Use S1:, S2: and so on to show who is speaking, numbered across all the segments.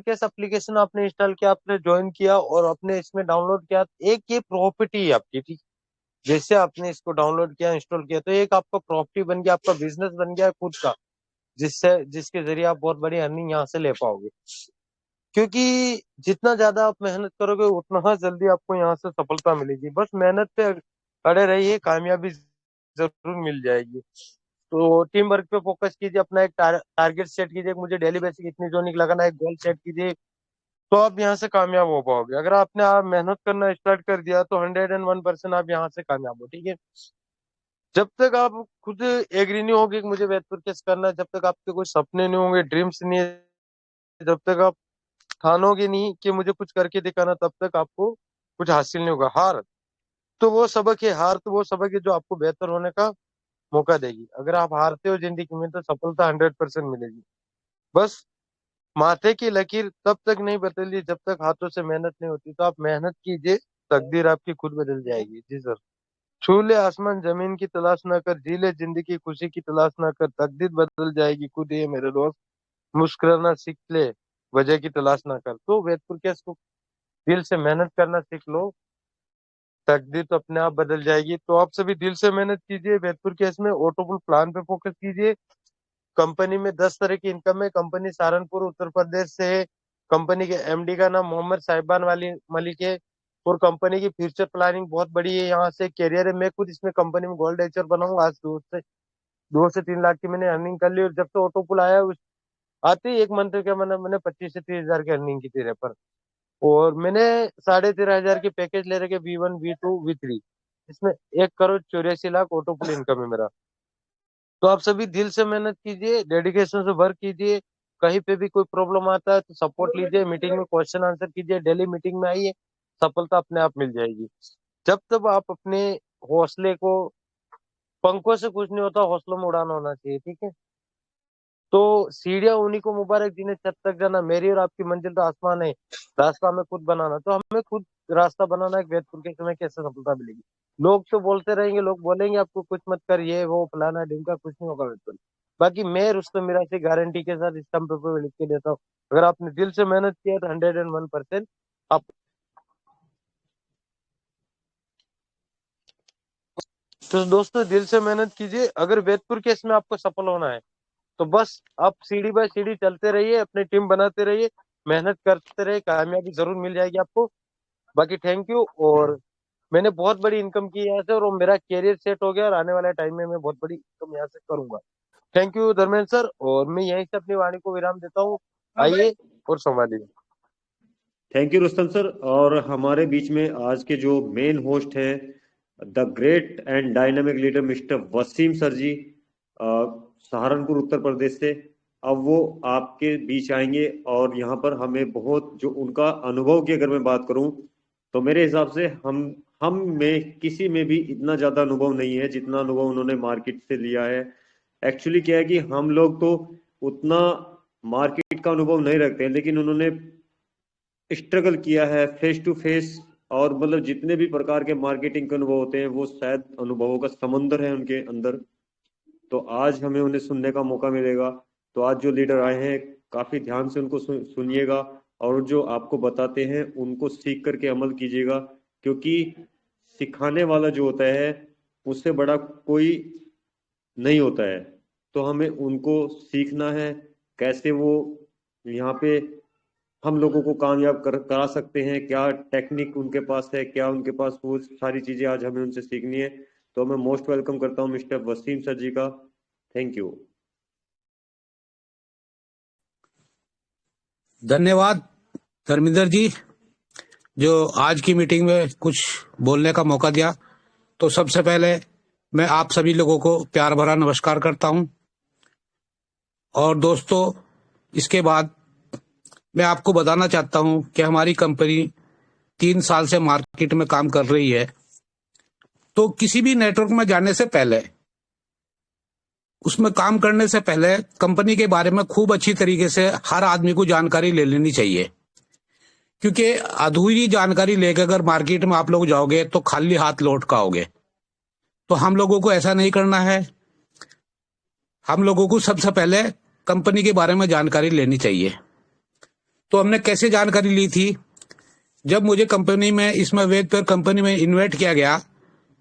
S1: Case application आपने install किया, आपने ज्वाइन किया और आपने इसमें डाउनलोड किया, एक ये प्रॉपर्टी है आपकी, ठीक। जैसे आपने इसको डाउनलोड किया, इंस्टॉल किया, तो एक आपका प्रॉपर्टी बन गया, आपका बिजनेस बन गया खुद का, जिसके जरिए आप बहुत बड़ी अर्निंग यहाँ से ले पाओगे। क्योंकि जितना ज्यादा आप मेहनत करोगे उतना जल्दी आपको यहाँ से सफलता मिलेगी। बस मेहनत पे अड़े रहिए, कामयाबी जरूर मिल जाएगी। तो टीम वर्क पे फोकस कीजिए, अपना एक टारगेट सेट कीजिए, मुझे डेली बेसिक इतनी जोनिक लगाना है, एक गोल सेट कीजिए, तो आप यहाँ से कामयाब हो पाओगे। अगर आपने आप मेहनत करना स्टार्ट कर दिया तो 101% आप यहाँ से कामयाब हो, ठीक है। जब तक आप खुद एग्री नहीं होगे कि मुझे वेट केस करना है, जब तक आपके कोई सपने नहीं होंगे, ड्रीम्स नहीं है, जब तक आप ठानोगे नहीं कि मुझे कुछ करके दिखाना, तब तक आपको कुछ हासिल नहीं होगा। हार तो वो सबक है, हार तो वो सबक है जो आपको बेहतर होने का मौका देगी। अगर आप हारते हो जिंदगी में तो सफलता 100% मिलेगी। बस माथे की लकीर तब तक नहीं बदलती जब तक हाथों से मेहनत नहीं होती। तो आप मेहनत कीजिए, तकदीर आपकी खुद बदल जाएगी। जी सर। छू ले आसमान जमीन की तलाश ना कर, जी ले जिंदगी खुशी की तलाश ना कर, तकदीर बदल जाएगी खुद ये मेरे दोस्त, मुस्कुराना सीख ले वजह की तलाश ना कर। तो वेदपुर केस को दिल से मेहनत करना सीख लो, तकदीर तो अपने आप बदल जाएगी। तो आप सभी दिल से मेहनत कीजिए, वेदपुर केस में ऑटोपुल प्लान पे फोकस कीजिए। कंपनी में 10 तरह की इनकम है। कंपनी सहारनपुर उत्तर प्रदेश से है। कंपनी के एमडी का नाम मोहम्मद साहिबान वाली मलिक है। और कंपनी की फ्यूचर प्लानिंग बहुत बड़ी है, यहाँ से कैरियर है। मैं खुद इसमें कंपनी में गोल्ड एचर बनाऊंगा। आज 2 से 3 लाख की मैंने अर्निंग कर ली, और जब से ऑटोपुल आया उस आते ही 1 मंथ के मैंने 25 से 30 हजार की अर्निंग की थी रेपर। और मैंने 13,500 के पैकेज ले रखे, V1 V2 V3। इसमें 1,84,00,000 ऑटोपुल इनकम है मेरा। तो आप सभी दिल से मेहनत कीजिए, डेडिकेशन से वर्क कीजिए। कहीं पे भी कोई प्रॉब्लम आता है तो सपोर्ट लीजिए, मीटिंग में क्वेश्चन आंसर कीजिए, डेली मीटिंग में आइए, सफलता अपने आप मिल जाएगी। जब तक आप अपने हौसले को, पंखों से कुछ नहीं होता, हौसलों में उड़ाना होना चाहिए, ठीक है। तो सीढ़ियां उन्हीं को मुबारक जिन्हें छत तक जाना, मेरी और आपकी मंजिल तो आसमान है, रास्ता हमें खुद बनाना। तो हमें खुद रास्ता बनाना है कि वेदपुर के समय कैसे सफलता मिलेगी। लोग तो बोलते रहेंगे, लोग बोलेंगे आपको कुछ मत कर, ये वो फलाना ढिमका, कुछ नहीं होगा वेदपुर। बाकी मैं रुस्तम मिराज से गारंटी के साथ स्टम्प पेपर पे लिख के देता हूँ, अगर आपने दिल से मेहनत किया तो 101% आप। तो दोस्तों दिल से मेहनत कीजिए, अगर वेदपुर केस में आपको सफल होना है तो बस आप सीढ़ी बाय सीढ़ी चलते रहिए, अपनी टीम बनाते रहिए, मेहनत करते रहिए, कामयाबी जरूर मिल जाएगी आपको। बाकी थैंक यू। और मैंने बहुत बड़ी इनकम की यहाँ से, और मेरा कैरियर सेट हो गया, और आने वाले टाइम में मैं बहुत बड़ी इनकम यहाँ से करूंगा। थैंक यू धर्मेंद्र सर, और मैं यहीं से अपनी वाणी को विराम देता हूँ। आइए और संवादिए।
S2: Thank you Rustam sir. और हमारे बीच में आज के जो मेन होस्ट हैं, the great and dynamic leader mister Waseem sir ji, Saharanpur Uttar Pradesh से। अब वो आपके बीच आएंगे और यहाँ पर हमें बहुत जो उनका अनुभव की अगर मैं बात करूं तो मेरे हिसाब से हम में किसी में भी इतना ज्यादा अनुभव नहीं है जितना अनुभव उन्होंने मार्केट से लिया है। एक्चुअली क्या है कि हम लोग तो उतना मार्केट का अनुभव नहीं रखते हैं, लेकिन उन्होंने स्ट्रगल किया है फेस टू फेस। और मतलब जितने भी प्रकार के मार्केटिंग के अनुभव होते हैं वो शायद अनुभवों का समुंदर है उनके अंदर। तो आज हमें उन्हें सुनने का मौका मिलेगा। तो आज जो लीडर आए हैं काफी ध्यान से उनको सुनिएगा, और जो आपको बताते हैं उनको सीख करके अमल कीजिएगा, क्योंकि सिखाने वाला जो होता है उससे बड़ा कोई नहीं होता है। तो हमें उनको सीखना है कैसे वो यहाँ पे हम लोगों को कामयाब करा सकते हैं, क्या टेक्निक उनके पास है, क्या उनके पास, वो सारी चीजें आज हमें उनसे सीखनी है। तो मैं मोस्ट वेलकम करता हूँ मिस्टर वसीम सर जी का। Thank you.
S3: धन्यवाद धर्मेंद्र जी, जो आज की मीटिंग में कुछ बोलने का मौका दिया। तो सबसे पहले मैं आप सभी लोगों को प्यार भरा नमस्कार करता हूं। और दोस्तों, इसके बाद मैं आपको बताना चाहता हूं कि हमारी कंपनी 3 साल से मार्केट में काम कर रही है। तो किसी भी नेटवर्क में जाने से पहले, उसमें काम करने से पहले कंपनी के बारे में खूब अच्छी तरीके से हर आदमी को जानकारी ले लेनी चाहिए। क्योंकि अधूरी जानकारी लेकर अगर मार्केट में आप लोग जाओगे तो खाली हाथ लौट कर आओगे। तो हम लोगों को ऐसा नहीं करना है। हम लोगों को सबसे पहले कंपनी के बारे में जानकारी लेनी चाहिए। तो हमने कैसे जानकारी ली थी? जब मुझे कंपनी में, इसमें वेदपेयर कंपनी में इन्वाइट किया गया,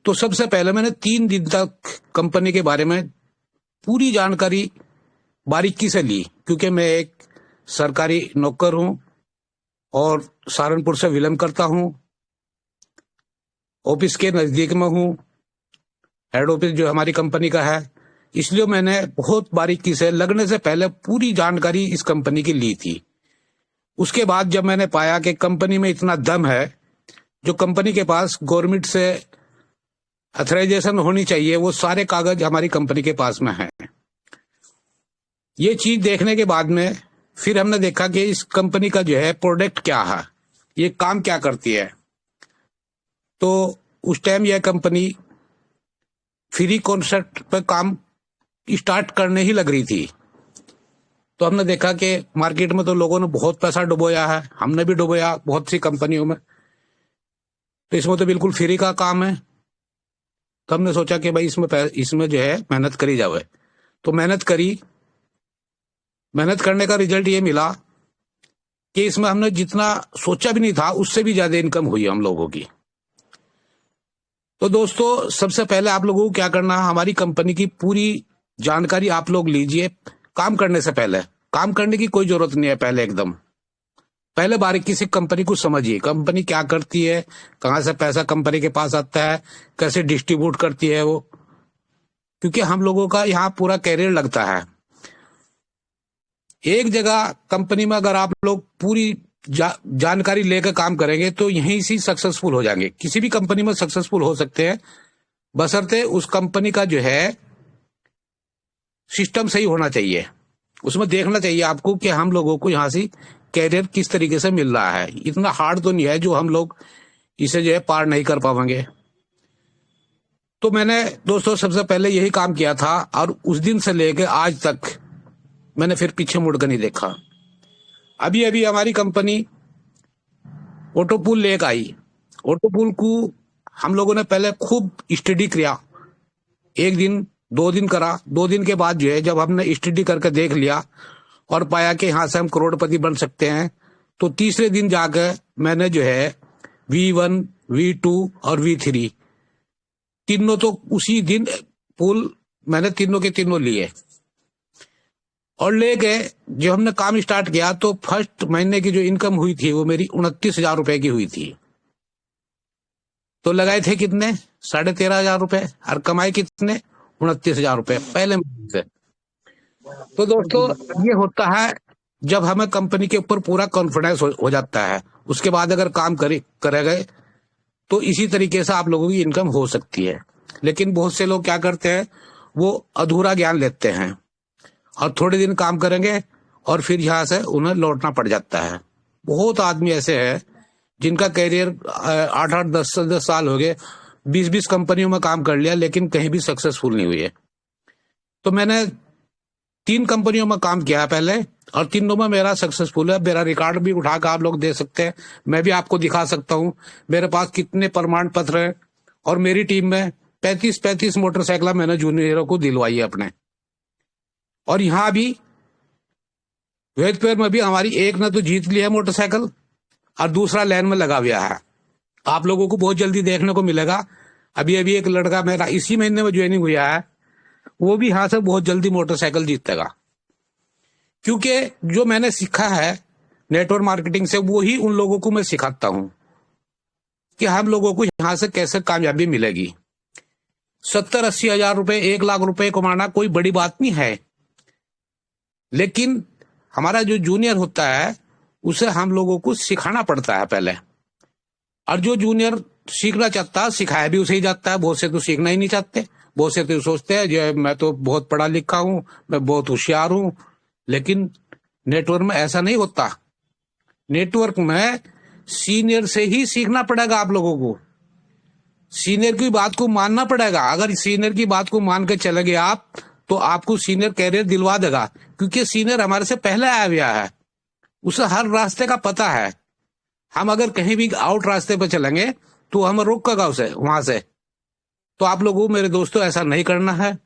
S3: तो सबसे पहले मैंने 3 दिन तक कंपनी के बारे में पूरी जानकारी बारीकी से ली, क्योंकि मैं एक सरकारी नौकर हूं और सहारनपुर से बिलोंग करता हूं, ऑफिस के नजदीक में हूं, हेड ऑफिस जो हमारी कंपनी का है, इसलिए मैंने बहुत बारीकी से, लगने से पहले पूरी जानकारी इस कंपनी की ली थी। उसके बाद जब मैंने पाया कि कंपनी में इतना दम है, जो कंपनी के पास गवर्नमेंट से ऑथराइजेशन होनी चाहिए, वो सारे कागज हमारी कंपनी के पास में है। ये चीज देखने के बाद में फिर हमने देखा कि इस कंपनी का जो है प्रोडक्ट क्या है, ये काम क्या करती है। तो उस टाइम यह कंपनी फ्री कॉन्ट्रैक्ट पर काम स्टार्ट करने ही लग रही थी। तो हमने देखा कि मार्केट में तो लोगों ने बहुत पैसा डुबोया है, हमने भी डुबोया बहुत सी कंपनियों में, तो इसमें तो बिल्कुल फ्री का काम है। तो हमने सोचा कि भाई इसमें जो है मेहनत करी जावे। तो मेहनत करी, मेहनत करने का रिजल्ट ये मिला कि इसमें हमने जितना सोचा भी नहीं था, उससे भी ज्यादा इनकम हुई हम लोगों की। तो दोस्तों, सबसे पहले आप लोगों को क्या करना है, हमारी कंपनी की पूरी जानकारी आप लोग लीजिए। काम करने से पहले, काम करने की कोई जरूरत नहीं है, पहले बारीकी से कंपनी को समझिए, कंपनी क्या करती है, कहां से पैसा कंपनी के पास आता है, कैसे डिस्ट्रीब्यूट करती है वो, क्योंकि हम लोगों का यहाँ पूरा कैरियर लगता है। एक जगह कंपनी में अगर आप लोग पूरी जानकारी लेकर काम करेंगे तो यहीं से सक्सेसफुल हो जाएंगे। किसी भी कंपनी में सक्सेसफुल हो सकते हैं, बशर्ते उस कंपनी का जो है सिस्टम सही होना चाहिए। उसमें देखना चाहिए आपको कि हम लोगों को यहाँ से कैरियर किस तरीके से मिल रहा है। इतना हार्ड तो नहीं है जो हम लोग इसे जो है पार नहीं कर पाएंगे। तो मैंने दोस्तों सबसे पहले यही काम किया था, और उस दिन से लेकर आज तक मैंने फिर पीछे मुड़कर नहीं देखा। अभी अभी हमारी कंपनी ऑटोपूल लेकर आई। ऑटोपूल को हम लोगों ने पहले खूब स्टडी किया, 1 दिन 2 दिन करा। 2 दिन के बाद जो है जब हमने स्टडी करके देख लिया और पाया कि यहाँ से हम करोड़पति बन सकते हैं, तो तीसरे दिन जाकर मैंने जो है V1, V2 और V3 तीनों तो उसी दिन पूल मैंने तीनों के तीनों लिए और ले गए। जब हमने काम स्टार्ट किया तो फर्स्ट महीने की जो इनकम हुई थी वो मेरी 29,000 रुपए की हुई थी। तो लगाए थे कितने, 13,500 रुपए, और कमाए कितने, 29,000 रुपए पहले महीने से। तो दोस्तों ये होता है जब हमें कंपनी के ऊपर पूरा कॉन्फिडेंस हो जाता है। उसके बाद अगर काम करे गए तो इसी तरीके से आप लोगों की इनकम हो सकती है। लेकिन बहुत से लोग क्या करते हैं, वो अधूरा ज्ञान लेते हैं और थोड़े दिन काम करेंगे और फिर यहाँ से उन्हें लौटना पड़ जाता है। बहुत आदमी ऐसे हैं जिनका कैरियर 8-8, 10-10 साल हो गए, 20-20 कंपनियों में काम कर लिया, लेकिन कहीं भी सक्सेसफुल नहीं हुए। तो मैंने 3 कंपनियों में काम किया है पहले, और तीनों में मेरा सक्सेसफुल है। मेरा रिकॉर्ड भी उठाकर आप लोग दे सकते हैं, मैं भी आपको दिखा सकता हूँ मेरे पास कितने प्रमाण पत्र हैं। और मेरी टीम में 35 मोटरसाइकिल मैंने जूनियरों को दिलवाई है अपने। और यहाँ भी वेदपेयर में भी हमारी एक ने तो जीत लिया है मोटरसाइकिल, और दूसरा लाइन में लगा हुआ है। आप लोगों को बहुत जल्दी देखने को मिलेगा। अभी अभी एक लड़का मेरा इसी महीने में ज्वाइनिंग हुआ है, वो भी यहाँ से बहुत जल्दी मोटरसाइकिल जीतेगा। क्योंकि जो मैंने सीखा है नेटवर्क मार्केटिंग से, वो ही उन लोगों को मैं सिखाता हूं कि हम लोगों को यहाँ से कैसे कामयाबी मिलेगी। 70-80 हजार रुपए, 1 लाख रुपए कमाना कोई बड़ी बात नहीं है, लेकिन हमारा जो जूनियर होता है उसे हम लोगों को सिखाना पड़ता है पहले। और जो जूनियर सीखना चाहता है, सिखाया भी उसे ही जाता है। बहुत से तो सीखना ही नहीं चाहते, बहुत से तो सोचते हैं जो मैं तो बहुत पढ़ा लिखा हूं, मैं बहुत होशियार हूं। लेकिन नेटवर्क में ऐसा नहीं होता। नेटवर्क में सीनियर से ही सीखना पड़ेगा आप लोगों को, सीनियर की बात को मानना पड़ेगा। अगर सीनियर की बात को मान के चले गए आप, तो आपको सीनियर कैरियर दिलवा देगा, क्योंकि सीनियर हमारे से पहले आया हुआ है, उसे हर रास्ते का पता है। हम अगर कहीं भी आउट रास्ते पर चलेंगे तो हमें रोकेगा उसे वहां से। तो आप लोगों को मेरे दोस्तों ऐसा नहीं करना है।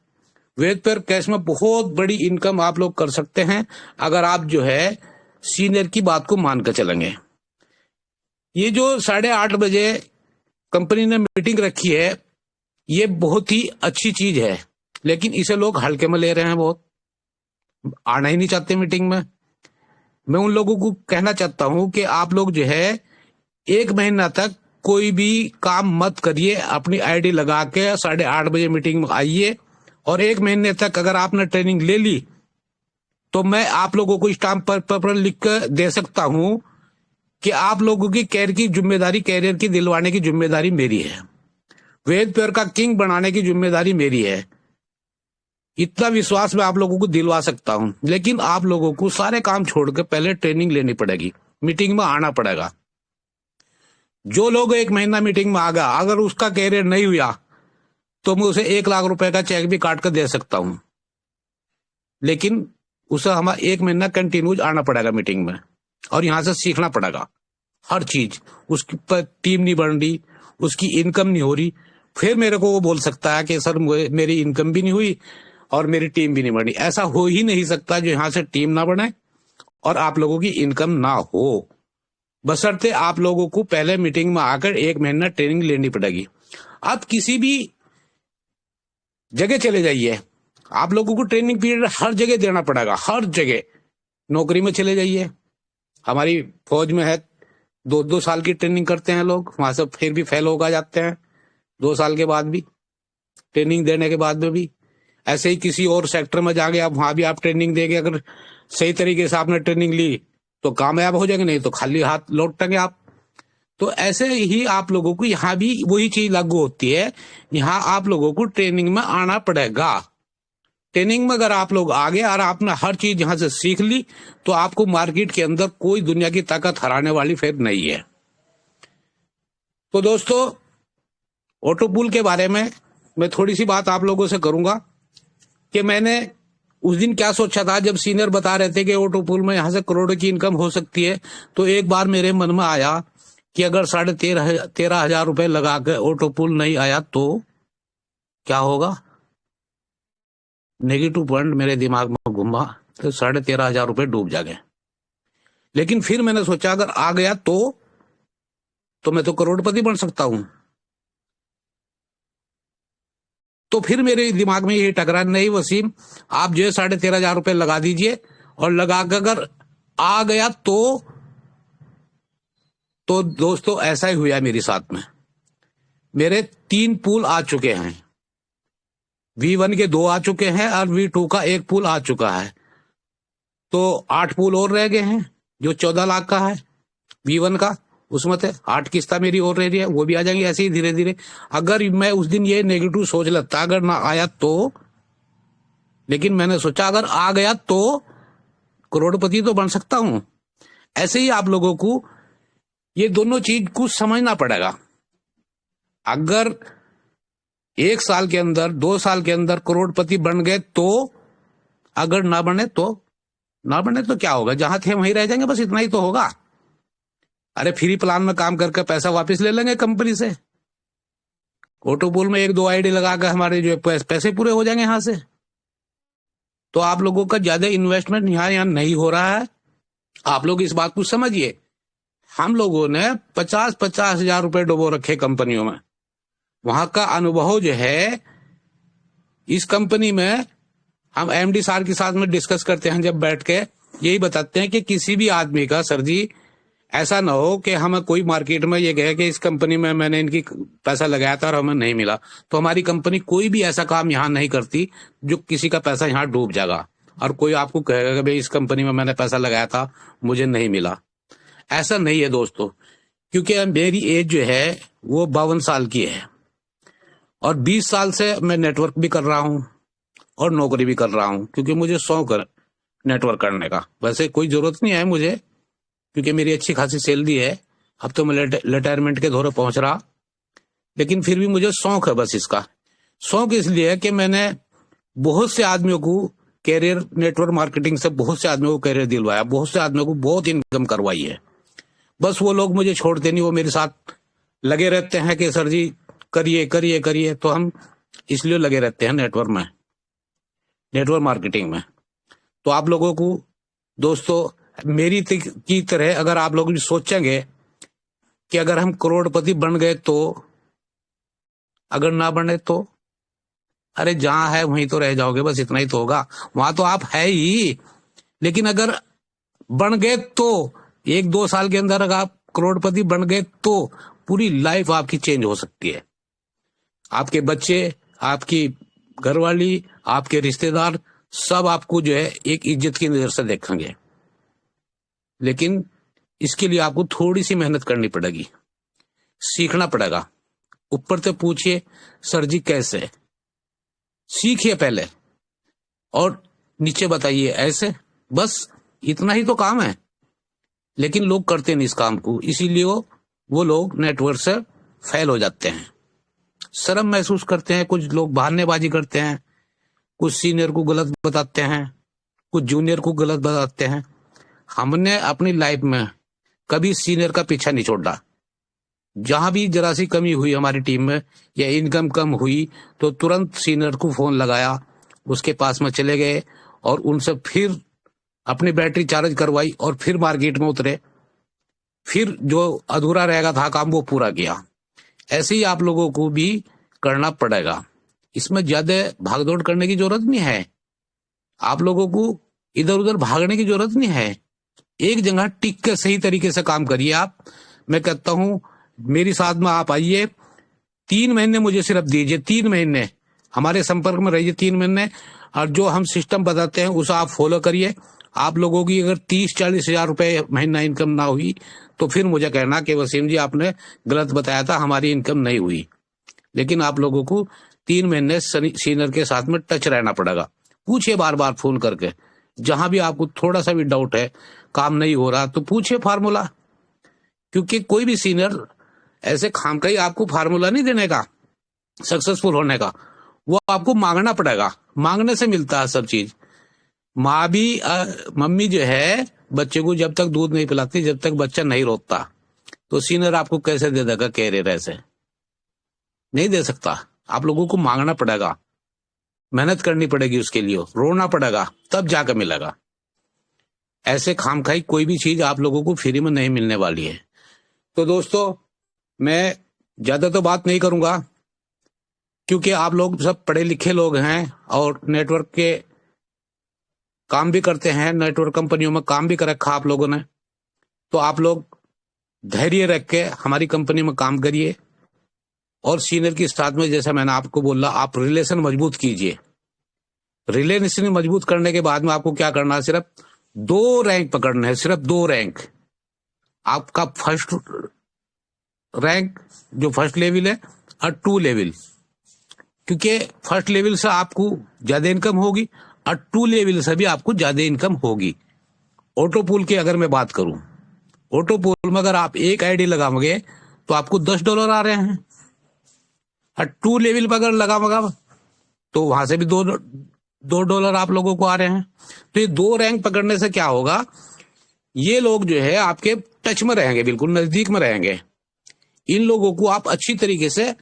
S3: वेदपेयर कैश में बहुत बड़ी इनकम आप लोग कर सकते हैं अगर आप जो है सीनियर की बात को मानकर चलेंगे। ये जो 8:30 बजे कंपनी ने मीटिंग रखी है, ये बहुत ही अच्छी चीज है, लेकिन इसे लोग हल्के में ले रहे हैं, बहुत आना ही नहीं चाहते मीटिंग में। मैं उन लोगों को कहना चाहता हूं कि आप लोग जो है 1 महीना तक कोई भी काम मत करिए, अपनी आईडी लगा के 8:30 बजे मीटिंग में आइए, और 1 महीने तक अगर आपने ट्रेनिंग ले ली तो मैं आप लोगों को स्टाम्प पर लिख कर दे सकता हूं कि आप लोगों की कैरियर की जिम्मेदारी, कैरियर की दिलवाने की जिम्मेदारी मेरी है, वेद प्योर का किंग बनाने की जिम्मेदारी मेरी है। इतना विश्वास मैं आप लोगों को दिलवा सकता हूं। लेकिन आप लोगों को सारे काम छोड़कर पहले ट्रेनिंग लेनी पड़ेगी, मीटिंग में आना पड़ेगा। जो लोग 1 महीना मीटिंग में आ गया, अगर उसका कैरियर नहीं हुआ तो मैं उसे 1 लाख रुपए का चेक भी काट कर दे सकता हूं, लेकिन उसे हमारा 1 महीना कंटिन्यूज आना पड़ेगा मीटिंग में, और यहां से सीखना पड़ेगा हर चीज। उसकी टीम नहीं बन रही, उसकी इनकम नहीं हो रही, फिर मेरे को वो बोल सकता है कि सर मेरी इनकम भी नहीं हुई और मेरी टीम भी नहीं बनी। ऐसा हो ही नहीं सकता जो यहां से टीम ना बने और आप लोगों की इनकम ना हो, बशर्ते आप लोगों को पहले मीटिंग में आकर 1 महीना ट्रेनिंग लेनी पड़ेगी। आप किसी भी जगह चले जाइए, आप लोगों को ट्रेनिंग पीरियड हर जगह देना पड़ेगा, हर जगह। नौकरी में चले जाइए, हमारी फौज में है 2-2 साल की ट्रेनिंग करते हैं लोग, वहां से फिर भी फेल होकर जाते हैं 2 साल के बाद भी, ट्रेनिंग देने के बाद में भी। ऐसे ही किसी और सेक्टर में जाके आप वहां भी आप ट्रेनिंग देंगे, अगर सही तरीके से आपने ट्रेनिंग ली तो कामयाब हो जाएंगे, नहीं तो खाली हाथ लौटेंगे आप। तो ऐसे ही आप लोगों को यहाँ भी वही चीज लागू होती है, यहाँ आप लोगों को ट्रेनिंग में आना पड़ेगा। ट्रेनिंग में अगर आप लोग आ गए और आपने हर चीज यहां से सीख ली तो आपको मार्केट के अंदर कोई दुनिया की ताकत हराने वाली फिर नहीं है। तो दोस्तों, ऑटो पूल के बारे में मैं थोड़ी सी बात आप लोगों से करूंगा कि मैंने उस दिन क्या सोचा था जब सीनियर बता रहे थे कि ऑटो पूल में यहां से करोड़ों की इनकम हो सकती है। तो एक बार मेरे मन में आया कि अगर 13,500 रुपए लगा के ऑटो पूल नहीं आया तो क्या होगा। नेगेटिव पॉइंट मेरे दिमाग में घूमा, तो 13,500 रुपए डूब जाएंगे। लेकिन फिर मैंने सोचा अगर आ गया तो मैं तो करोड़पति बन सकता हूं। तो फिर मेरे दिमाग में यही टकरा, नहीं वसीम, आप जो है 13,500 रुपए लगा दीजिए, और लगा कर अगर आ गया तो दोस्तों ऐसा ही हुआ मेरे साथ में। मेरे 3 पूल आ चुके हैं, V1 के 2 आ चुके हैं और V2 का 1 पूल आ चुका है। तो 8 पूल और रह गए हैं जो 14 लाख का है V1 का, उसमें से 8 किस्ता मेरी और रह रही है, वो भी आ जाएंगी ऐसे ही धीरे धीरे। अगर मैं उस दिन ये नेगेटिव सोच लेता अगर ना आया तो, लेकिन मैंने सोचा अगर आ गया तो करोड़पति तो बन सकता हूं। ऐसे ही आप लोगों को ये दोनों चीज को समझना पड़ेगा। अगर 1 साल के अंदर 2 साल के अंदर करोड़पति बन गए तो, अगर ना बने तो क्या होगा, जहां थे वहीं रह जाएंगे, बस इतना ही तो होगा। अरे फ्री प्लान में काम करके पैसा वापस ले लेंगे कंपनी से। ऑटो पूल में 1-2 आईडी लगाकर हमारे जो पैसे पूरे हो जाएंगे यहां से। तो आप लोगों का ज्यादा इन्वेस्टमेंट यहाँ नहीं हो रहा है। आप लोग इस बात को समझिए। हम लोगों ने 50-50 हजार रुपए डुबो रखे कंपनियों में। वहां का अनुभव जो है, इस कंपनी में हम एमडी साहब के साथ में डिस्कस करते हैं, जब बैठ के यही बताते हैं कि किसी भी आदमी का, सर जी ऐसा ना हो कि हमें कोई मार्केट में ये कहे कि इस कंपनी में मैंने इनकी पैसा लगाया था और हमें नहीं मिला। तो हमारी कंपनी कोई भी ऐसा काम यहाँ नहीं करती जो किसी का पैसा यहाँ डूब जाएगा और कोई आपको कहेगा कि भाई इस कंपनी में मैंने पैसा लगाया था मुझे नहीं मिला। ऐसा नहीं है दोस्तों, क्योंकि मेरी एज जो है वो 52 साल की है और 20 साल से मैं नेटवर्क भी कर रहा हूँ और नौकरी भी कर रहा हूँ, क्योंकि मुझे शौक है नेटवर्क करने का। वैसे कोई जरूरत नहीं है मुझे, क्योंकि मेरी अच्छी खासी सैलरी है। अब तो मैं रिटायरमेंट के दौरे पहुंच रहा, लेकिन फिर भी मुझे शौक है। बस इसका शौक इसलिए है कि मैंने बहुत से आदमियों को कैरियर, नेटवर्क मार्केटिंग से बहुत से आदमियों को कैरियर दिलवाया, बहुत से आदमियों को बहुत इनकम करवाई है। बस वो लोग मुझे छोड़ते नहीं, वो मेरे साथ लगे रहते हैं कि सर जी करिए करिए करिए। तो हम इसलिए लगे रहते हैं नेटवर्क में, नेटवर्क मार्केटिंग में। तो आप लोगों को दोस्तों मेरी की तरह अगर आप लोग भी सोचेंगे कि अगर हम करोड़पति बन गए तो, अगर ना बने तो, अरे जहां है वहीं तो रह जाओगे, बस इतना ही तो होगा। वहां तो आप है ही, लेकिन अगर बन गए तो 1-2 साल के अंदर अगर आप करोड़पति बन गए तो पूरी लाइफ आपकी चेंज हो सकती है। आपके बच्चे, आपकी घरवाली, आपके रिश्तेदार सब आपको जो है एक इज्जत की नजर से देखेंगे। लेकिन इसके लिए आपको थोड़ी सी मेहनत करनी पड़ेगी, सीखना पड़ेगा। ऊपर से पूछिए सर जी कैसे, सीखिए पहले, और नीचे बताइए ऐसे, बस इतना ही तो काम है। लेकिन लोग करते नहीं इस काम को, इसीलिए वो लोग नेटवर्क से फेल हो जाते हैं, शर्म महसूस करते हैं। कुछ लोग बहानेबाजी करते हैं, कुछ सीनियर को गलत बताते हैं, कुछ जूनियर को गलत बताते हैं। हमने अपनी लाइफ में कभी सीनियर का पीछा नहीं छोड़ा। जहां भी जरा सी कमी हुई हमारी टीम में या इनकम कम हुई तो तुरंत सीनियर को फोन लगाया, उसके पास में चले गए और उनसे फिर अपनी बैटरी चार्ज करवाई और फिर मार्केट में उतरे, फिर जो अधूरा रहेगा था काम वो पूरा किया। ऐसे ही आप लोगों को भी करना पड़ेगा। इसमें ज्यादा भागदौड़ करने की जरूरत नहीं है, आप लोगों को इधर उधर भागने की जरूरत नहीं है। एक जगह टिक के सही तरीके से काम करिए आप। मैं कहता हूं मेरी साथ में आप आइए, 3 महीने मुझे सिर्फ दीजिए, 3 महीने हमारे संपर्क में रहिए, 3 महीने, और जो हम सिस्टम बताते हैं उसे आप फॉलो करिए। आप लोगों की अगर 30-40 हजार रुपए महीना इनकम ना हुई तो फिर मुझे कहना कि वसीम जी आपने गलत बताया था, हमारी इनकम नहीं हुई। लेकिन आप लोगों को 3 महीने सीनियर के साथ में टच रहना पड़ेगा। पूछिए बार बार फोन करके, जहां भी आपको थोड़ा सा भी डाउट है, काम नहीं हो रहा, तो पूछिए फार्मूला। क्योंकि कोई भी सीनियर ऐसे खामखा ही आपको फार्मूला नहीं देने का सक्सेसफुल होने का, वो आपको मांगना पड़ेगा। मांगने से मिलता है सब चीज। माँ भी मम्मी जो है बच्चे को जब तक दूध नहीं पिलाती, जब तक बच्चा नहीं रोता, तो सीनियर आपको कैसे दे देगा कैरियर? ऐसे नहीं दे सकता। आप लोगों को मांगना पड़ेगा, मेहनत करनी पड़ेगी, उसके लिए रोना पड़ेगा, तब जाकर मिलेगा। ऐसे खामखाई कोई भी चीज आप लोगों को फ्री में नहीं मिलने वाली है। तो दोस्तों मैं ज्यादा तो बात नहीं करूंगा, क्योंकि आप लोग सब पढ़े लिखे लोग हैं और नेटवर्क के काम भी करते हैं, नेटवर्क कंपनियों में काम भी कर रखा आप लोगों ने। तो आप लोग धैर्य रख के हमारी कंपनी में काम करिए और सीनियर के साथ में, जैसा मैंने आपको बोला, आप रिलेशन मजबूत कीजिए। रिलेशन मजबूत करने के बाद में आपको क्या करना है, सिर्फ 2 रैंक पकड़ना है, सिर्फ 2 रैंक। आपका फर्स्ट रैंक जो फर्स्ट लेवल है और 2 लेवल, क्योंकि फर्स्ट लेवल से आपको ज्यादा इनकम होगी और 2 लेवल से भी आपको ज्यादा इनकम होगी। ऑटो पूल की अगर मैं बात करूं, ऑटो पूल में अगर आप एक आईडी लगाओगे तो आपको $10 आ रहे हैं, और 2 लेवल पर अगर लगाओगे तो वहां से भी $2 आप लोगों को आ रहे हैं। तो ये 2 रैंक पकड़ने से क्या होगा, ये लोग जो है आपके टच में रहेंगे, बिल्कुल नजदीक में रहेंगे। इन लोगों को आप अच्छी तरीके से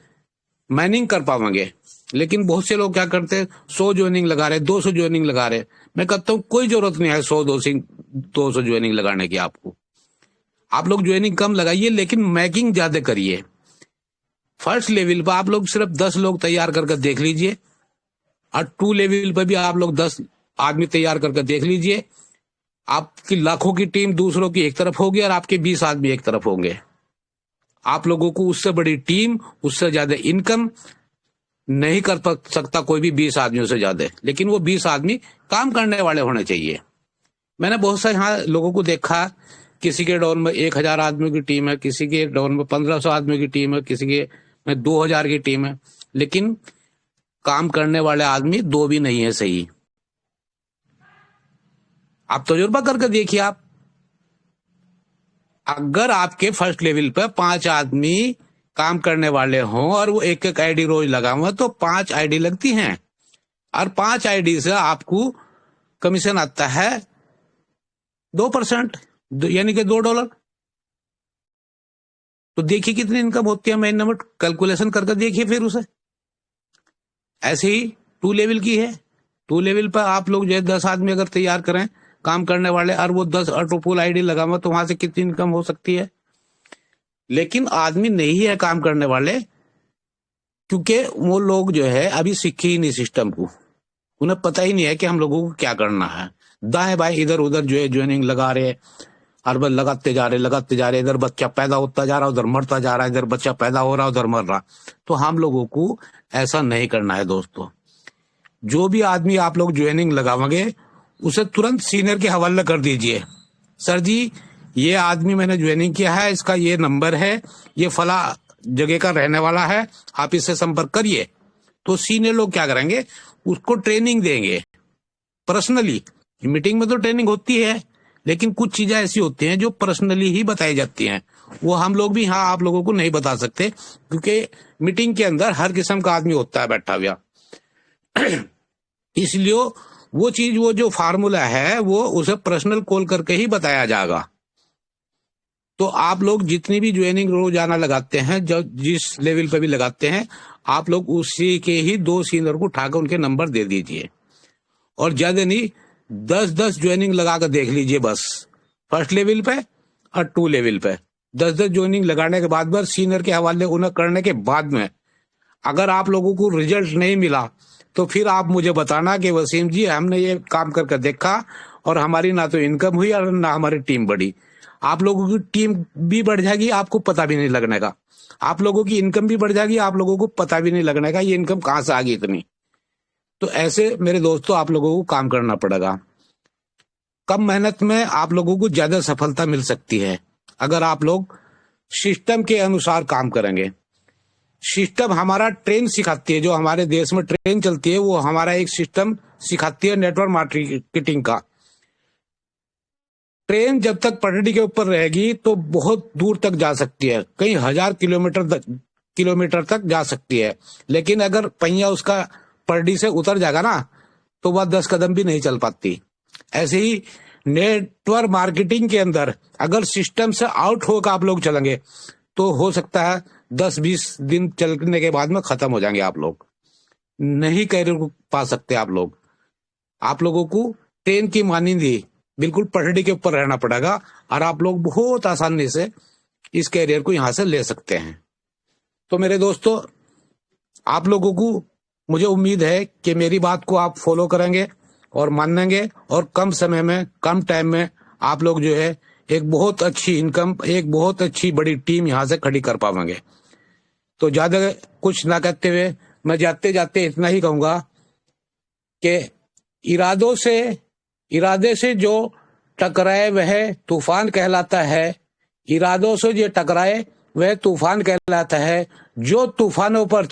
S3: मैनिंग कर पाओगे। लेकिन बहुत से लोग क्या करते हैं, 100 ज्वाइनिंग लगा रहे, 200 ज्वाइनिंग लगा रहे। मैं कहता हूं कोई जरूरत नहीं है 100-200 ज्वाइनिंग लगाने की। आपको आप लोग ज्वाइनिंग कम लगाइए, लेकिन मैकिंग ज्यादा करिए। फर्स्ट लेवल पर आप लोग सिर्फ 10 लोग तैयार करके देख लीजिए, और 2 लेवल पर भी आप लोग 10 आदमी तैयार करके देख लीजिए। आपकी लाखों की टीम दूसरों की एक तरफ होगी और आपके 20 आदमी एक तरफ होंगे। आप लोगों को उससे बड़ी टीम, उससे ज्यादा इनकम नहीं कर सकता कोई भी 20 आदमियों से ज्यादा। लेकिन वो 20 आदमी काम करने वाले होने चाहिए। मैंने बहुत सारे यहाँ लोगों को देखा, किसी के डाउन में 1000 आदमियों की टीम है, किसी के डाउन में 1500 आदमियों की टीम है, किसी के में 2000 की टीम है, लेकिन काम करने वाले आदमी 2 भी नहीं है सही। आप तजुर्बा करके देखिए। आप अगर आपके फर्स्ट लेवल पर 5 आदमी काम करने वाले हों और वो एक एक आईडी रोज लगाओ, तो 5 आईडी लगती हैं, और 5 आईडी से आपको कमीशन आता है 2%, यानी कि $2। तो देखिए कितनी इनकम होती है महीने में, कैलकुलेशन करके देखिए फिर उसे। ऐसे ही 2 लेवल की है, 2 लेवल पर आप लोग जो है 10 आदमी अगर तैयार करें काम करने वाले, और वो 10 ऑटोपूल आईडी लगाऊंगा तो वहां से कितनी इनकम हो सकती है। लेकिन आदमी नहीं है काम करने वाले, क्योंकि वो लोग जो है अभी सीखे ही नहीं सिस्टम को, उन्हें पता ही नहीं है कि हम लोगों को क्या करना है। दाएं बाएं इधर उधर जो है ज्वाइनिंग लगा रहे, हर बार लगाते जा रहे, इधर बच्चा पैदा होता जा रहा, उधर मरता जा रहा, इधर बच्चा पैदा हो रहा, उधर मर रहा। तो हम लोगों को ऐसा नहीं करना है दोस्तों। जो भी आदमी आप लोग ज्वाइनिंग लगाओगे उसे तुरंत सीनियर के हवाले कर दीजिए। सर जी, ये आदमी मैंने ज्वाइनिंग किया है, इसका ये नंबर है, ये फला जगह का रहने वाला है, आप इससे संपर्क करिए। तो सीनियर लोग क्या करेंगे, उसको ट्रेनिंग देंगे पर्सनली। मीटिंग में तो ट्रेनिंग होती है, लेकिन कुछ चीजें ऐसी होती हैं जो पर्सनली ही बताई जाती हैं, वो हम लोग भी हाँ आप लोगों को नहीं बता सकते, क्योंकि मीटिंग के अंदर हर किस्म का आदमी होता है बैठा हुआ। इसलिए वो चीज, वो जो फार्मूला है वो उसे पर्सनल कॉल करके ही बताया जाएगा। तो आप लोग जितनी भी ज्वाइनिंग रोजाना लगाते हैं, जब जिस लेवल पे भी लगाते हैं, आप लोग उसी के ही 2 सीनियर को उठाकर उनके नंबर दे दीजिए। और ज्यादा नहीं, 10-10 ज्वाइनिंग लगा कर देख लीजिए बस, फर्स्ट लेवल पे और 2 लेवल पे 10-10 ज्वाइनिंग लगाने के बाद बस सीनियर के हवाले उन्हें करने के बाद में अगर आप लोगों को रिजल्ट नहीं मिला तो फिर आप मुझे बताना कि वसीम जी हमने ये काम करके देखा और हमारी ना तो इनकम हुई और ना हमारी टीम बढ़ी। आप लोगों की टीम भी बढ़ जाएगी, आपको पता भी नहीं लगने का। आप लोगों की इनकम भी बढ़ जाएगी, आप लोगों को पता भी नहीं लगने का ये इनकम कहाँ से आ गई इतनी। तो ऐसे मेरे दोस्तों आप लोगों को काम करना पड़ेगा। कम मेहनत में आप लोगों को ज्यादा सफलता मिल सकती है अगर आप लोग सिस्टम के अनुसार काम करेंगे। सिस्टम हमारा ट्रेन सिखाती है, जो हमारे देश में ट्रेन चलती है वो हमारा एक सिस्टम सिखाती है नेटवर्क मार्केटिंग का। ट्रेन जब तक पटरी के ऊपर रहेगी तो बहुत दूर तक जा सकती है, कई 1000 किलोमीटर तक जा सकती है। लेकिन अगर पहिया उसका पटरी से उतर जाएगा ना तो वह 10 कदम भी नहीं चल पाती। ऐसे ही नेटवर्क मार्केटिंग के अंदर अगर सिस्टम से आउट होकर आप लोग चलेंगे तो हो सकता है 10-20 दिन चलने के बाद में खत्म हो जाएंगे, आप लोग नहीं कैरियर को पा सकते। आप लोगों को ट्रेन की मानिंदी बिल्कुल पटरी के ऊपर रहना पड़ेगा और आप लोग बहुत आसानी से इस कैरियर को यहां से ले सकते हैं। तो मेरे दोस्तों, आप लोगों को मुझे उम्मीद है कि मेरी बात को आप फॉलो करेंगे और मानेंगे और कम समय में कम टाइम में आप लोग जो है एक बहुत अच्छी इनकम, एक बहुत अच्छी बड़ी टीम यहां से खड़ी कर पाएंगे। तो ज्यादा कुछ ना कहते हुए मैं जाते जाते इतना ही कहूंगा कि इरादे से जो टकराए वह तूफान कहलाता है। इरादों से जो टकराए वह तूफान कहलाता है। जो तूफानों पर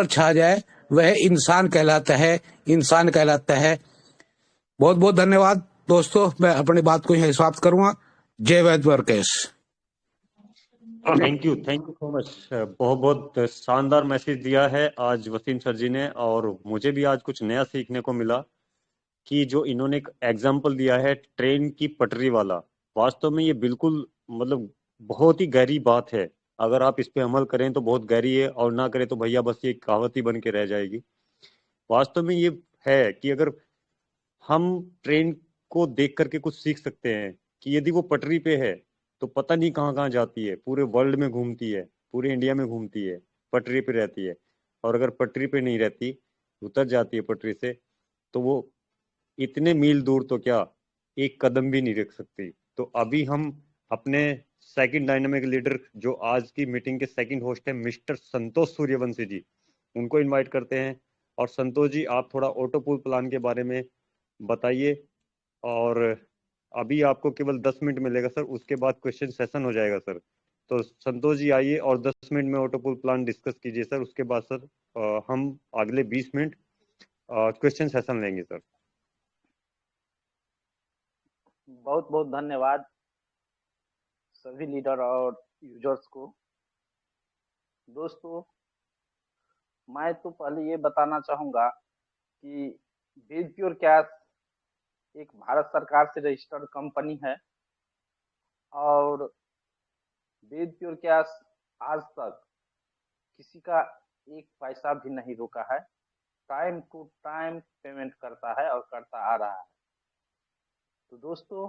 S3: छा जाए वह इंसान कहलाता है, इंसान कहलाता है। बहुत बहुत धन्यवाद दोस्तों, मैं अपनी बात को यहीं समाप्त करूंगा। जय वैद्य वर्केश।
S2: Thank you so much. बहुत बहुत शानदार मैसेज दिया है आज वसीम सर जी ने, और मुझे भी आज कुछ नया सीखने को मिला कि जो इन्होंने एक एग्जाम्पल दिया है ट्रेन की पटरी वाला, वास्तव में ये बिल्कुल मतलब बहुत ही गहरी बात है। अगर आप इस पे अमल करें तो बहुत गहरी है, और ना करें तो भैया बस ये कहावत ही बन के रह जाएगी। वास्तव में ये है कि अगर हम ट्रेन को देख करके कुछ सीख सकते हैं कि यदि वो पटरी पे है तो पता नहीं कहाँ कहाँ जाती है, पूरे वर्ल्ड में घूमती है, पूरे इंडिया में घूमती है, पटरी पे रहती है। और अगर पटरी पे नहीं रहती, उतर जाती है पटरी से, तो वो इतने मील दूर तो क्या एक कदम भी नहीं रख सकती। तो अभी हम अपने सेकंड डायनामिक लीडर, जो आज की मीटिंग के सेकंड होस्ट है, मिस्टर संतोष सूर्यवंशी जी, उनको इनवाइट करते हैं। और संतोष जी, आप थोड़ा ऑटोपूल प्लान के बारे में बताइए। और अभी आपको केवल 10 मिनट मिलेगा सर, उसके बाद क्वेश्चन सेशन हो जाएगा सर। तो संतोष जी आइए और 10 मिनट में ऑटोपूल प्लान डिस्कस कीजिए सर। उसके बाद सर हम अगले 20 मिनट क्वेश्चन सेशन लेंगे सर।
S4: बहुत बहुत धन्यवाद सभी लीडर और यूजर्स को। दोस्तों, मैं तो पहले ये बताना चाहूंगा कि वेद प्योर कैश एक भारत सरकार से रजिस्टर्ड कंपनी है और वेद प्योर कैश आज तक किसी का एक पैसा भी नहीं रोका है। टाइम टू टाइम पेमेंट करता है और करता आ रहा है। तो दोस्तों,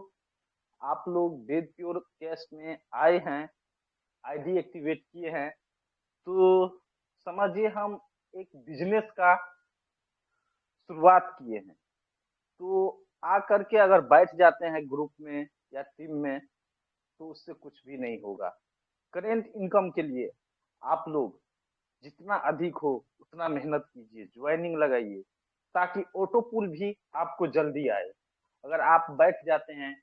S4: आप लोग वेद प्योर कैश में आए हैं, आईडी एक्टिवेट किए हैं, तो समझिए हम एक बिजनेस का शुरुआत किए हैं। तो आ करके अगर बैठ जाते हैं ग्रुप में या टीम में, तो उससे कुछ भी नहीं होगा। करेंट इनकम के लिए आप लोग जितना अधिक हो उतना मेहनत कीजिए, ज्वाइनिंग लगाइए, ताकि ऑटो पुल भी आपको जल्दी आए। अगर आप बैठ जाते हैं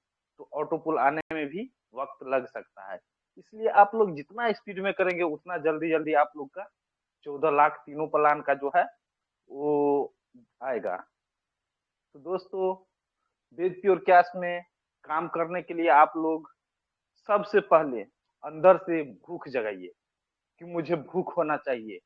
S4: तो ऑटो पुल आने में भी वक्त लग सकता है। इसलिए आप लोग जितना स्पीड में करेंगे उतना जल्दी जल्दी आप लोग का 14 लाख तीनों प्लान का जो है वो आएगा। तो दोस्तों, वेद प्योर कैश में काम करने के लिए आप लोग सबसे पहले अंदर से भूख जगाइए कि मुझे भूख होना चाहिए।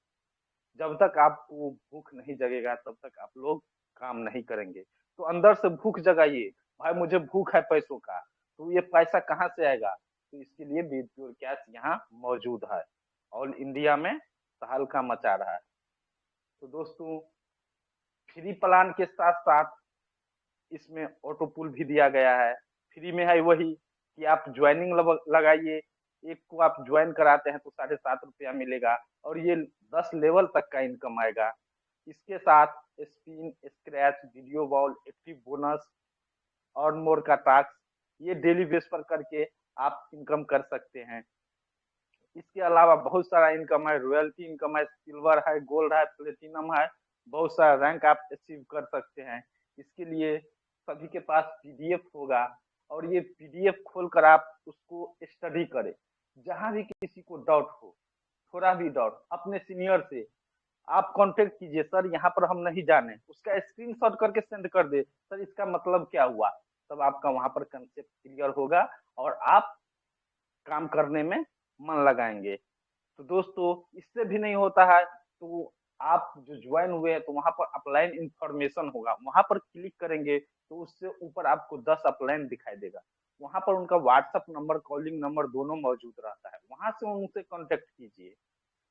S4: जब तक आपको भूख नहीं जगेगा तब तक आप लोग काम नहीं करेंगे। तो अंदर से भूख जगाइए, भाई मुझे भूख है पैसों का। तो ये पैसा कहाँ से आएगा? तो इसके लिए वेद प्योर कैश यहाँ मौजूद है, ऑल इंडिया में तहलका मचा रहा है। तो दोस्तों, फ्री प्लान के साथ साथ इसमें ऑटो पुल भी दिया गया है। फ्री में है वही कि आप ज्वाइनिंग लगाइए, एक को आप ज्वाइन कराते हैं तो 7.5 रुपया मिलेगा, और ये 10 लेवल तक का इनकम आएगा। इसके साथ spin, scratch, video ball, active bonus और मोर का टास्क, ये डेली बेस पर करके आप इनकम कर सकते हैं। इसके अलावा बहुत सारा इनकम है, रॉयल्टी इनकम है, सिल्वर है, गोल्ड है, प्लेटिनम है, बहुत सारा रैंक आप अचीव कर सकते हैं। इसके लिए सभी के पास पीडीएफ होगा, और ये पीडीएफ खोलकर आप उसको स्टडी करें। जहां भी किसी को डाउट हो, थोड़ा भी डाउट, अपने सीनियर से आप कांटेक्ट कीजिए, सर यहाँ पर हम नहीं जाने, उसका स्क्रीनशॉट करके सेंड कर दे, सर इसका मतलब क्या हुआ। तब आपका वहां पर कंसेप्ट क्लियर होगा और आप काम करने में मन लगाएंगे। तो दोस्तों, इससे भी नहीं होता है तो आप जो ज्वाइन हुए हैं तो वहां पर अपलाइन इंफॉर्मेशन होगा, वहां पर क्लिक करेंगे तो उससे ऊपर आपको 10 अपलाइन दिखाई देगा। वहां पर उनका व्हाट्सएप नंबर, कॉलिंग नंबर दोनों मौजूद रहता है, वहां से उनसे कांटेक्ट कीजिए।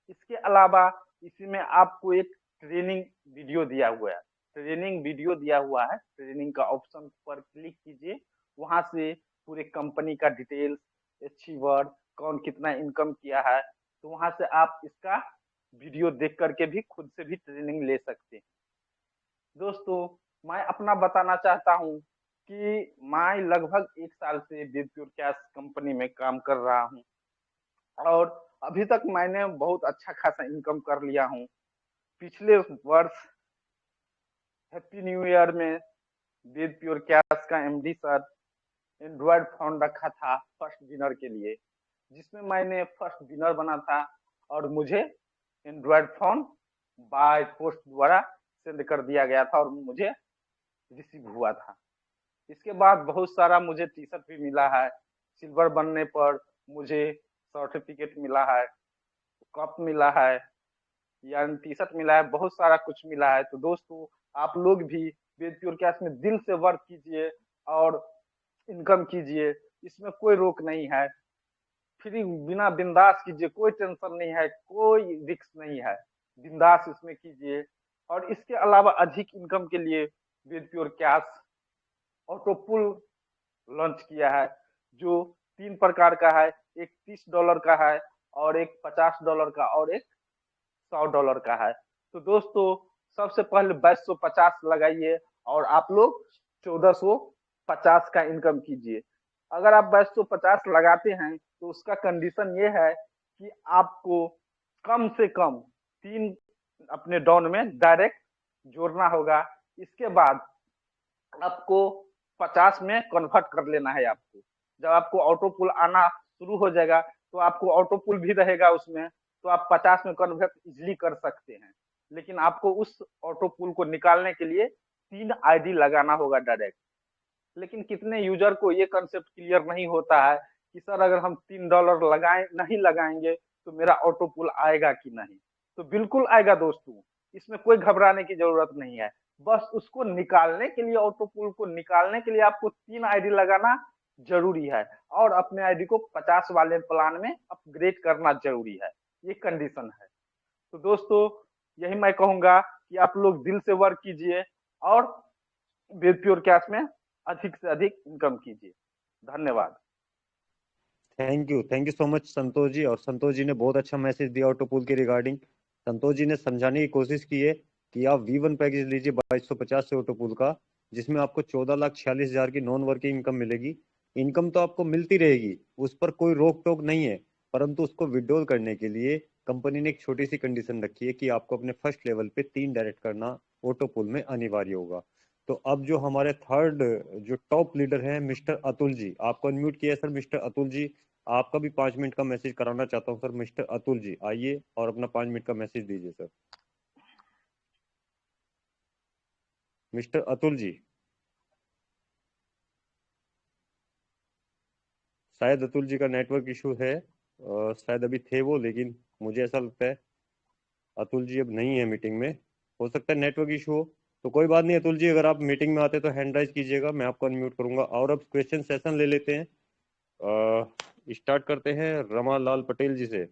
S4: इसके अलावा इसी में आपको एक ट्रेनिंग वीडियो दिया हुआ है, ट्रेनिंग वीडियो दिया हुआ है, ट्रेनिंग का ऑप्शन पर क्लिक कीजिए। वहां से पूरे कंपनी का डिटेल्स, अचीवर, कौन कितना इनकम किया है, तो वहां से आप इसका वीडियो देख करके भी खुद से भी ट्रेनिंग ले सकते हैं। दोस्तों, मैं अपना बताना चाहता हूँ कि मैं लगभग 1 साल से वेद प्योर कैश कंपनी में काम कर रहा हूँ, और अभी तक मैंने बहुत अच्छा खासा इनकम कर लिया हूँ। पिछले वर्ष हैप्पी न्यू ईयर में वेद प्योर कैश का एमडी सर एंड्रॉयड फोन रखा था फर्स्ट विनर के लिए, जिसमें मैंने फर्स्ट विनर बना था, और मुझे एंड्रॉयड फोन बाय पोस्ट द्वारा सेंड कर दिया गया था और मुझे रिसीव हुआ था। इसके बाद बहुत सारा मुझे टी शर्ट भी मिला है, सिल्वर बनने पर मुझे सर्टिफिकेट मिला है, कप मिला है, यानी टी शर्ट मिला है, बहुत सारा कुछ मिला है। तो दोस्तों, आप लोग भी वेद प्योर कैश में दिल से वर्क कीजिए और इनकम कीजिए, इसमें कोई रोक नहीं है। फ्री बिना बिंदास कीजिए, कोई टेंशन नहीं है, कोई रिस्क नहीं है, बिंदास इसमें कीजिए। और इसके अलावा अधिक इनकम के लिए वेद प्योर कैश ऑटो पुल लॉन्च किया है, जो 3 प्रकार का है, एक $30 का है, और एक $50 का, और एक $100 का है। तो दोस्तों, सबसे पहले 2250 लगाइए और आप लोग 1450 का इनकम कीजिए। अगर आप 2250 लगाते हैं तो उसका कंडीशन ये है कि आपको कम से कम 3 अपने डाउन में डायरेक्ट जोड़ना होगा। इसके बाद आपको 50 में कन्वर्ट कर लेना है। आपको जब आपको ऑटो पुल आना शुरू हो जाएगा तो आपको ऑटो पुल भी रहेगा उसमें, तो आप 50 में कन्वर्ट इजिली कर सकते हैं। लेकिन आपको उस ऑटो पुल को निकालने के लिए 3 आईडी लगाना होगा डायरेक्ट। लेकिन कितने यूजर को ये कंसेप्ट क्लियर नहीं होता है कि सर अगर हम $3 नहीं लगाएंगे तो मेरा ऑटो पुल आएगा कि नहीं। तो बिल्कुल आएगा दोस्तों, इसमें कोई घबराने की जरूरत नहीं है। बस उसको निकालने के लिए, ऑटो पुल को निकालने के लिए आपको 3 आईडी लगाना जरूरी है, और अपने आईडी को 50 वाले प्लान में अपग्रेड करना जरूरी है, ये कंडीशन है। तो दोस्तों, यही मैं कहूंगा कि आप लोग दिल से वर्क कीजिए और वेद प्योर कैश में अधिक से अधिक इनकम कीजिए। धन्यवाद।
S2: Thank you so much Santosh ji. और संतोष जी ने बहुत अच्छा मैसेज दिया ऑटोपूल के रिगार्डिंग। संतोष जी ने समझाने की कोशिश की है कि आप V1 पैकेज लीजिए 2250 से ऑटोपूल का, जिसमें आपको 14,46,000 की नॉन वर्किंग इनकम मिलेगी। इनकम तो आपको मिलती रहेगी, उस पर कोई रोक टोक नहीं है, परंतु उसको विड्रॉल करने के लिए कंपनी ने एक छोटी सी कंडीशन रखी है कि आपको अपने फर्स्ट लेवल पे 3 डायरेक्ट करना ऑटोपूल में अनिवार्य होगा। तो अब जो हमारे थर्ड जो टॉप लीडर हैं मिस्टर अतुल जी, आपको अनम्यूट किया है सर। मिस्टर अतुल जी, आपका भी 5 मिनट का मैसेज कराना चाहता हूँ सर। मिस्टर अतुल जी आइए और अपना 5 मिनट का मैसेज दीजिए सर। मिस्टर अतुल जी, शायद अतुल जी का नेटवर्क इशू है, शायद अभी थे वो, लेकिन मुझे ऐसा लगता है अतुल जी अब नहीं है मीटिंग में। हो सकता है नेटवर्क इशू हो, तो कोई बात नहीं। अतुल जी अगर आप मीटिंग में आते तो हैंड राइज कीजिएगा, मैं आपको अनम्यूट करूंगा। और अब क्वेश्चन सेशन ले लेते हैं। स्टार्ट करते हैं रमा लाल पटेल जी से।